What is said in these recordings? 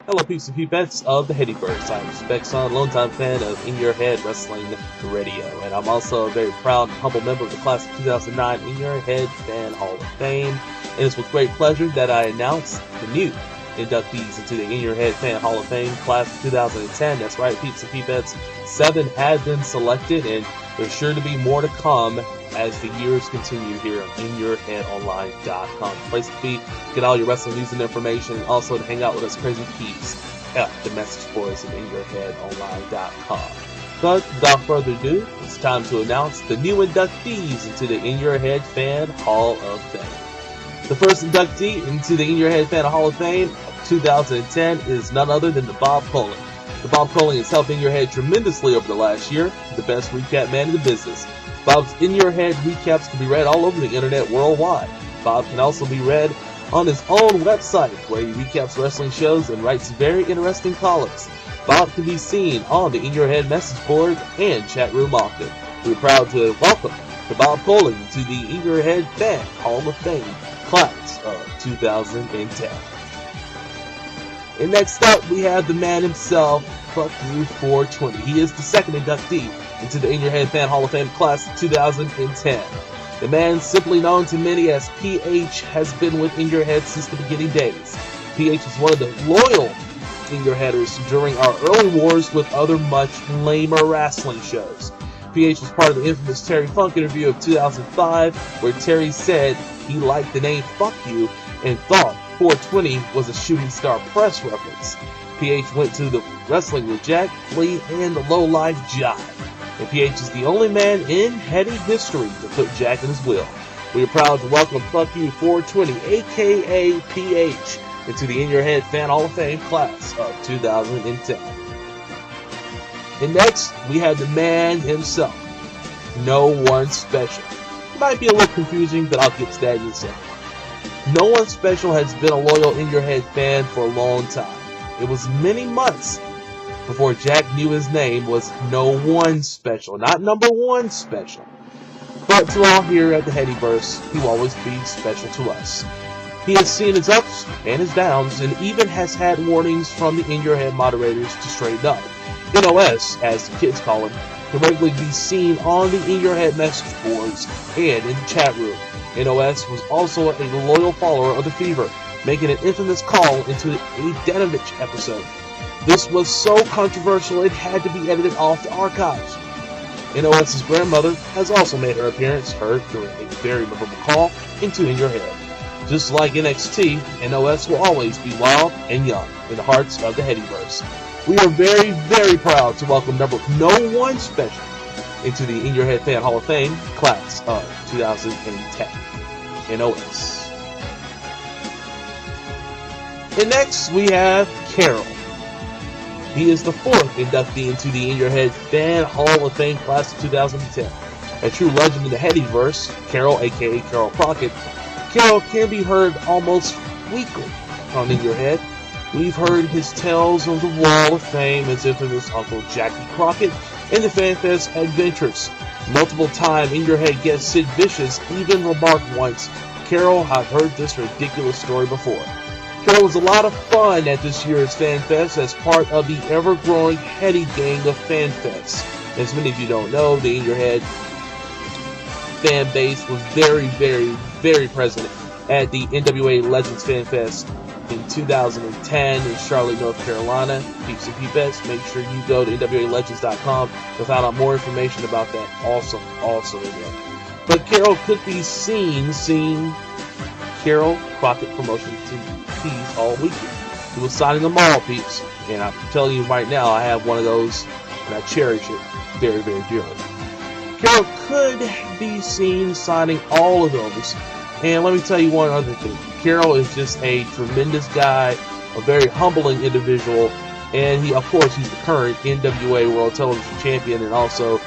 Hello peeps and peepettes of the Headysverse. I'm Speckson, longtime fan of In Your Head Wrestling Radio, and I'm also a very proud and humble member of the class of 2009 In Your Head Fan Hall of Fame. And it's with great pleasure that I announce the new inductees into the In Your Head Fan Hall of Fame class of 2010. That's right, peeps and peepettes. 7 have been selected, and there's sure to be more to come as the years continue here on InYourHeadOnline.com. Place to be, get all your wrestling news and information, and also to hang out with us crazy peeps at the message boards at InYourHeadOnline.com. But without further ado, it's time to announce the new inductees into the In Your Head Fan Hall of Fame. The first inductee into the In Your Head Fan Hall of Fame of 2010 is none other than the Bob Colling. The Bob Colling has helped In Your Head tremendously over the last year, the best recap man in the business. Bob's In Your Head recaps can be read all over the internet worldwide. Bob can also be read on his own website, where he recaps wrestling shows and writes very interesting columns. Bob can be seen on the In Your Head message board and chat room often. We're proud to welcome the Bob Colling to the In Your Head Fan Hall of Fame class of 2010. And next up, we have the man himself, Fuck You 420. He is the second inductee into the In Your Head Fan Hall of Fame class of 2010. The man, simply known to many as PH, has been with In Your Head since the beginning days. PH is one of the loyal In Your Headers during our early wars with other much lamer wrestling shows. PH was part of the infamous Terry Funk interview of 2005, where Terry said he liked the name Fuck You and thought 420 was a Shooting Star Press reference. PH went to the wrestling with Jack, Flea, and the Low Life Jive. And PH is the only man in Heady history to put Jack in his will. We are proud to welcome Fuck You 420, aka PH, into the In Your Head Fan Hall of Fame class of 2010. And next, we have the man himself, No One Special. It might be a little confusing, but I'll get to that in a second. No One Special has been a loyal In Your Head fan for a long time. It was many months before Jack knew his name was No One Special, not Number One Special. But to all here at the Headysverse, he will always be special to us. He has seen his ups and his downs, and even has had warnings from the In Your Head moderators to straighten up. NOS, as the kids call him, can regularly be seen on the In Your Head message boards and in the chat room. NOS was also a loyal follower of The Fever, making an infamous call into a Danovich episode. This was so controversial it had to be edited off the archives. NOS's grandmother has also made her appearance heard during a very memorable call into In Your Head. Just like NXT, NOS will always be wild and young in the hearts of the Headysverse. We are very, very proud to welcome number No One Special into the In Your Head Fan Hall of Fame class of 2010. NOS. And next we have Carroll. He is the 4th inductee into the In Your Head Fan Hall of Fame class of 2010. A true legend in the Headysverse, Carroll, aka Carroll Crockett. Carroll can be heard almost weekly on In Your Head. We've heard his tales of the Wall of Fame, his infamous Uncle Jackie Crockett, and the FanFest adventures. Multiple time In Your Head guest Sid Vicious even remarked once, "Carroll, I've heard this ridiculous story before." Carroll was a lot of fun at this year's FanFest as part of the ever-growing Heady gang of FanFests. As many of you don't know, the In Your Head fan base was very, very, very present at the NWA Legends FanFest in 2010 in Charlotte, North Carolina. Peeps and peepettes, make sure you go to NWALegends.com to find out more information about that awesome event. But Carroll could be seen Carroll Crockett promotion tees all weekend. He was signing them all, peeps. And I'm telling you right now, I have one of those, and I cherish it very, very dearly. Carroll could be seen signing all of those. And let me tell you one other thing. Carroll is just a tremendous guy, a very humbling individual, and he's the current NWA World Television Champion, and also,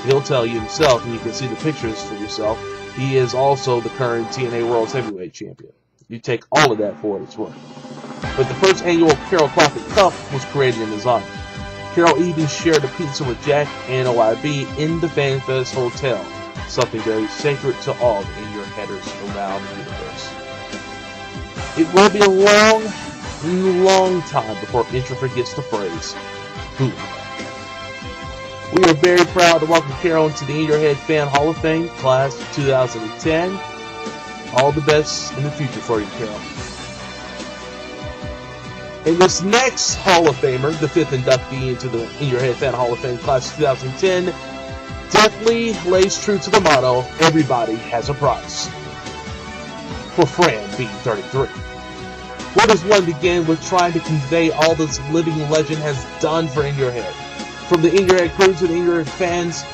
he'll tell you himself, and you can see the pictures for yourself, he is also the current TNA World Heavyweight Champion. You take all of that for what it's worth. But the first annual Carroll Crockett Cup was created in his honor. Carroll even shared a pizza with Jack and OIB in the FanFest Hotel, something very sacred to all the In Your Headers around the universe. It will be a long long time before Intra forgets the phrase, who? We are very proud to welcome Carroll into the In Your Head Fan Hall of Fame, Class of 2010. All the best in the future for you, Carroll. And this next Hall of Famer, the fifth inductee into the In Your Head Fan Hall of Fame, Class of 2010, definitely lays true to the motto, everybody has a price. For Fran B33. Where does one begin with trying to convey all this living legend has done for In Your Head? From the In Your Head crew to the In Your Head fans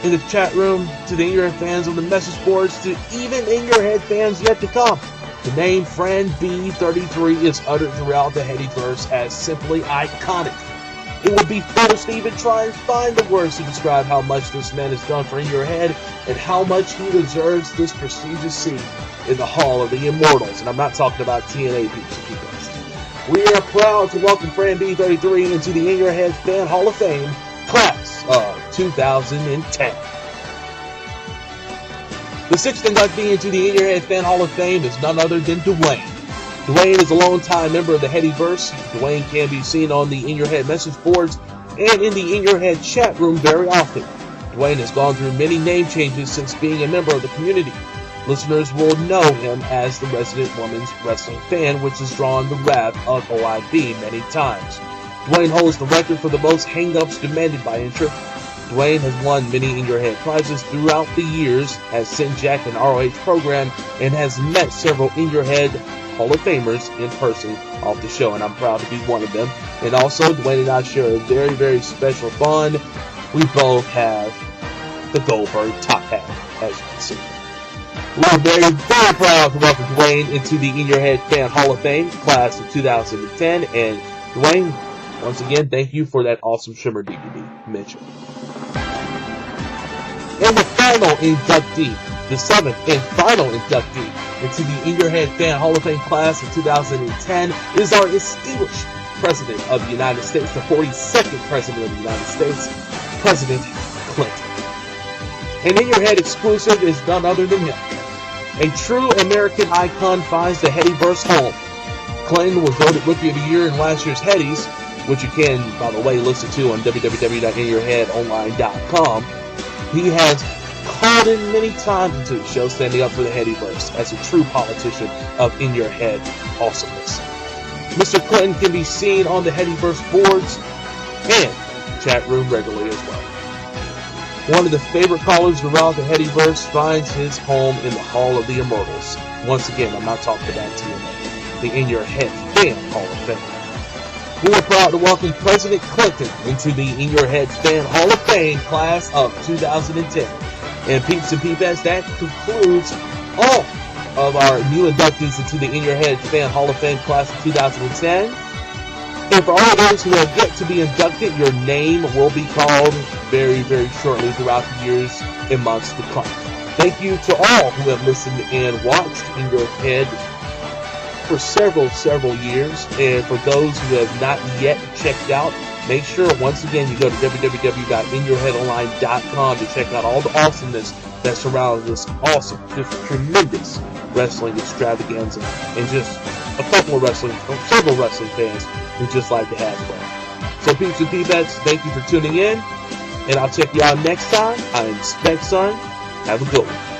in the chat room, to the In Your Head fans on the message boards, to even In Your Head fans yet to come. The name Fran B33 is uttered throughout the Headysverse as simply iconic. It would be foolish to even try and find the words to describe how much this man has done for In Your Head and how much he deserves this prestigious seat in the Hall of the Immortals. And I'm not talking about TNA people. We are proud to welcome Fran B33 into the In Your Head Fan Hall of Fame, Class of 2010. The sixth inductee into the In Your Head Fan Hall of Fame is none other than Duane. Duane is a longtime member of the Headysverse. Duane can be seen on the In Your Head message boards and in the In Your Head chat room very often. Duane has gone through many name changes since being a member of the community. Listeners will know him as the resident women's wrestling fan, which has drawn the wrath of OIB many times. Duane holds the record for the most hang-ups demanded by Intra. Duane has won many In Your Head prizes throughout the years, has sent Jack an ROH program, and has met several In Your Head Hall of Famers in person off the show, and I'm proud to be one of them. And also, Duane and I share a very, very special bond. We both have the Goldberg top hat, as you can see. We're very, very proud to welcome Duane into the In Your Head Fan Hall of Fame, Class of 2010. And Duane, once again, thank you for that awesome Shimmer DVD mention. And the final inductee, the seventh and final inductee into the In Your Head Fan Hall of Fame Class of 2010 is our distinguished President of the United States, the 42nd President of the United States, President Clinton. An In Your Head exclusive is none other than him. A true American icon finds the Headyverse home. Clinton was voted Rookie of the Year in last year's Headies, which you can, by the way, listen to on www.inyourheadonline.com. He has called in many times into the show, standing up for the Headyverse as a true politician of In Your Head awesomeness. Mr. Clinton can be seen on the Headyverse boards and chat room regularly as well. One of the favorite callers throughout the Headyverse finds his home in the Hall of the Immortals. Once again, I'm not talking about TNA, the In Your Head Fan Hall of Fame. We are proud to welcome President Clinton into the In Your Head Fan Hall of Fame Class of 2010. And peeps and peepettes, that concludes all of our new inductees into the In Your Head Fan Hall of Fame Class of 2010. And for all those who have yet to be inducted, your name will be called very, very shortly throughout the years and months to come. Thank you to all who have listened and watched In Your Head for several years. And for those who have not yet checked out, make sure, once again, you go to www.inyourheadonline.com to check out all the awesomeness that surrounds this awesome, just tremendous wrestling extravaganza, and just a couple of several wrestling fans who just like to have fun. So peeps and peepettes, thank you for tuning in, and I'll check you out next time. I am Spec Son. Have a good one.